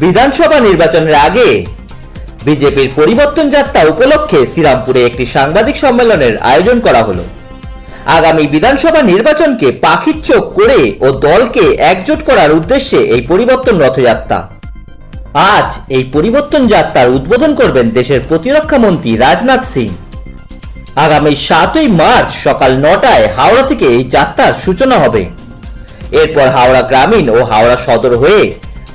বিধানসভা নির্বাচনের আগে বিজেপির পরিবর্তন যাত্রা উপলক্ষে শ্রীরামপুরে একটি সাংবাদিক সম্মেলনের আয়োজন করা হলো। আগামী বিধানসভা নির্বাচনকে পাখির চোখ করে ও দলকে একজোট করার উদ্দেশ্যে এই পরিবর্তন রথযাত্রা। আজ এই পরিবর্তন যাত্রার উদ্বোধন করবেন দেশের প্রতিরক্ষা মন্ত্রী রাজনাথ সিং। আগামী 7ই মার্চ সকাল 9টায় হাওড়া থেকে এই যাত্রার সূচনা হবে। এরপর হাওড়া গ্রামীণ ও হাওড়া সদর হয়ে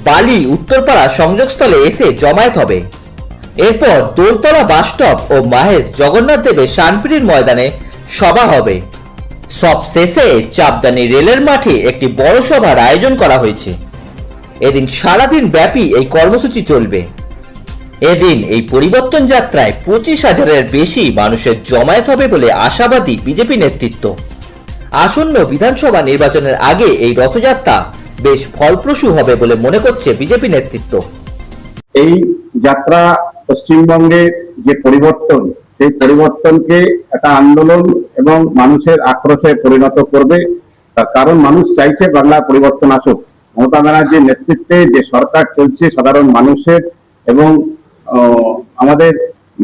বালি উত্তরপাড়া সংযোগস্থলে এসে জমায়েত হবে। এরপর দোলতলা বাসস্টপ ও মাহেশ জগন্নাথ দেবের শানপিড়ির ময়দানে সভা হবে। সব শেষে চাপদানি রেলের মাঠে একটি বড় সভার আয়োজন করা হয়েছে। এদিন সারাদিন ব্যাপী এই কর্মসূচি চলবে। এদিন এই পরিবর্তন যাত্রায় 25,000-এর বেশি মানুষের জমায়েত হবে বলে আশাবাদী বিজেপি নেতৃত্ব। আসন্ন বিধানসভা নির্বাচনের আগে এই রথযাত্রা বেশ ফলপ্রসূ হবে বলে মনে করছে বিজেপি নেতৃত্ব। এই যাত্রা পশ্চিমবঙ্গে যে পরিবর্তন, সেই পরিবর্তনকে একটা আন্দোলন এবং মানুষের আক্রোশে পরিণত করবে। তার কারণ মানুষ চাইছে বাংলার পরিবর্তন আসুক। মমতা ব্যানার্জির নেতৃত্বে যে সরকার চলছে সাধারণ মানুষের এবং আমাদের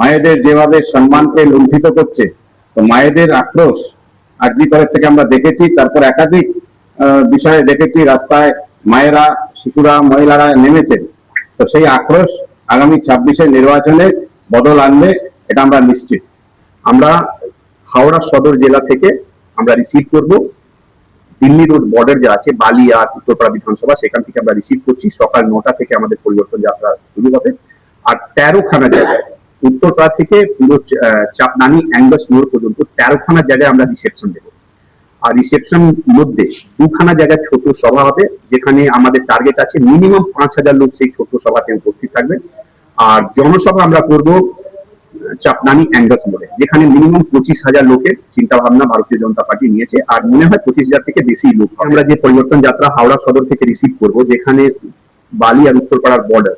মায়েদের যেভাবে সম্মানকে লুণ্ঠিত করছে, তো মায়েদের আক্রোশ আরজি করের থেকে আমরা দেখেছি। তারপর একাধিক বিষয়ে দেখেছি রাস্তায় মায়েরা, শিশুরা, মহিলারা নেমেছেন। তো সেই আক্রোশ আগামী 26-এর নির্বাচনে বদল আনবে, এটা আমরা নিশ্চিত। আমরা হাওড়া সদর জেলা থেকে আমরা রিসিভ করব দিল্লি রোড বর্ডার যা আছে বালি আর উত্তরপাড়া বিধানসভা, সেখান থেকে আমরা রিসিভ করছি। সকাল 9টা থেকে আমাদের পরিবর্তন যাত্রা শুরু হবে। আর 13খানা জায়গায় উত্তরপাড়া থেকে পুরো চাপদানি অ্যাঙ্গাস মোড় পর্যন্ত 13খানা জায়গায় আমরা রিসেপশন দেবো। আর রিসেপশন মধ্যে 2খানা জায়গায় ছোট সভা হবে, যেখানে আমাদের টার্গেট আছে মিনিমাম 5,000 লোক সেই ছোট সভাতে উপস্থিত থাকবে। আর জনসভা আমরা করব চাপদানি অ্যাঙ্গাস মোড়ে, যেখানে মিনিমাম 25,000 লোকের চিন্তা ভাবনা ভারতীয় জনতা পার্টি নিয়েছে। আর মনে হয় 25,000 থেকে বেশি লোক। আমরা যে পরিবর্তন যাত্রা হাওড়া সদর থেকে রিসিভ করব, যেখানে বালি আর উত্তরপাড়ার বর্ডার,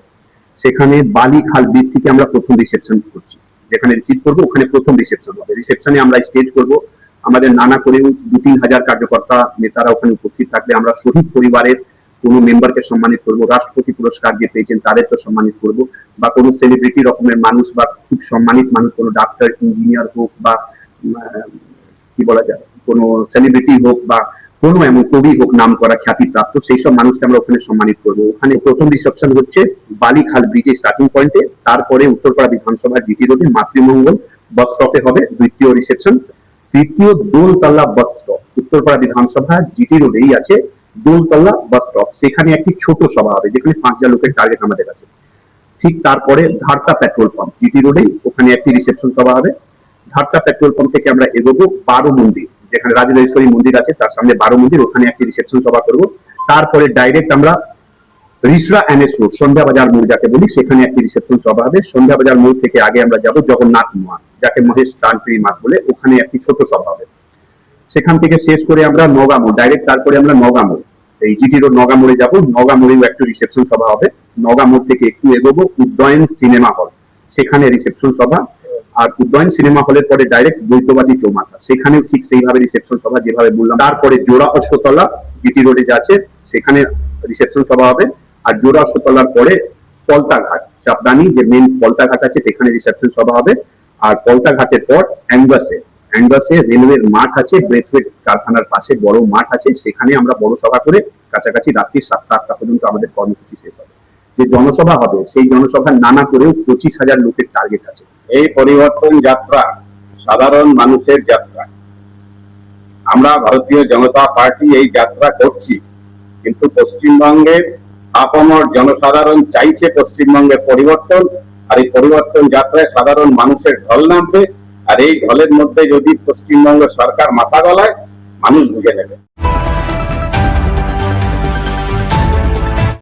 সেখানে বালি খাল ব্রিজ থেকে আমরা প্রথম রিসেপশন করছি। যেখানে রিসিভ করব ওখানে প্রথম রিসেপশন হবে। রিসেপশনে আমরা স্টেজ করব, আমাদের নানা করে 2-3 হাজার কার্যকর্তা নেতারা ওখানে উপস্থিত থাকবে। আমরা শহীদ পরিবারের কোনো মেম্বারকে সম্মানিত করব, রাষ্ট্রপতি পুরস্কার যে পেয়েছেন তাদেরকে সম্মানিত করব, বা কোনো সেলিব্রিটি রকমের মানুষ বা খুব সম্মানিত মানুষ, কোনো ডাক্তার, ইঞ্জিনিয়ার হোক বা কি বলা যায় কোনো সেলিব্রিটি হোক বা কোনো এমন কবি হোক নাম করা খ্যাতিপ্রাপ্ত, সেই সব মানুষকে আমরা ওখানে সম্মানিত করব। ওখানে প্রথম রিসেপশন হচ্ছে বালিখাল ব্রিজে স্টার্টিং পয়েন্টে, তারপরে উত্তরপাড়া বিধানসভার জিটি রোডে মাতৃমঙ্গল বাস স্টপে হবে দ্বিতীয় রিসেপশন। তৃতীয় দোলতলা বাস স্টপ, উত্তরপাড়া বিধানসভা জিটি রোডেই আছে দোলতলা বাস স্টপ, সেখানে একটি ছোট সভা হবে, যেখানে 5,000 লোকের টার্গেট আমাদের আছে। ঠিক তারপরে ধারসা পেট্রোল পাম্প জিটি রোডেই, ওখানে একটি রিসেপশন সভা হবে। ধারসা পেট্রোল পাম্প থেকে আমরা এগোবো 12 মন্দির, যেখানে রাজরাজেশ্বরী মন্দির আছে, তার সামনে 12 মন্দির, ওখানে একটি রিসেপশন সভা করব। তারপরে ডাইরেক্ট আমরা রিসরা এনএস রোড, সন্ধ্যা বাজার মোড় যাকে বলি, সেখানে একটি রিসেপশন সভা হবে। সন্ধ্যা বাজার মোড় থেকে আগে আমরা যাব জগন্নাথ মাঠ, যাকে মহেশ শানপিড়ি মাঠ বলে, ওখানে একটি ছোট সভা হবে। সেখান থেকে শেষ করে আমরা নওগাঁ মোড় ডাইরেক্ট, তারপরে আমরা নওগাঁ মোড়, এই জিটি রোড নওগাঁ মোড়ে যাবো। নওগাঁ মোড়েও একটু রিসেপশন সভা হবে। নওগাঁ মোড় থেকে একটু এগোবো উদয়ন সিনেমা হল, সেখানে রিসেপশন সভা। আর উদয়ন সিনেমা হলের পরে ডাইরেক্ট দ্বৈতবাদী চৌমাথা, সেখানেও ঠিক সেইভাবে রিসেপশন সভা যেভাবে বললাম। তারপরে জোড়া অশ্বতলা জিটি রোডে যাচ্ছে, সেখানে রিসেপশন সভা হবে। আর জোড়া অশ্বতলার পরে পলতাঘাট, চাপদানি যে মেন পলতাঘাট আছে, সেখানে রিসেপশন সভা হবে। আর পলতাঘাটের পর অ্যাঙ্গাসে রেলওয়ের মাঠ আছে, ব্রেথওয়েট কারখানার পাশে বড় মাঠ আছে, সেখানে আমরা বড় সভা করে কাছাকাছি রাত্রি 7টা-8টা পর্যন্ত আমাদের কর্মসূচি শেষ হবে। যে জনসভা হবে সেই জনসভার নানা করেও 25,000 লোকের টার্গেট আছে। এই পরিবর্তন যাত্রা সাধারণ মানুষের যাত্রা। আমরা ভারতীয় জনতা পার্টি এই যাত্রা করছি, কিন্তু পশ্চিমবঙ্গের আপামর জনসাধারণ চাইছে পশ্চিমবঙ্গের পরিবর্তন। আর এই পরিবর্তন যাত্রায় সাধারণ মানুষের ঢল নামবে। আর এই ঢলের মধ্যে যদি পশ্চিমবঙ্গ সরকার মাথা গলায়, মানুষ বুঝে নেবে।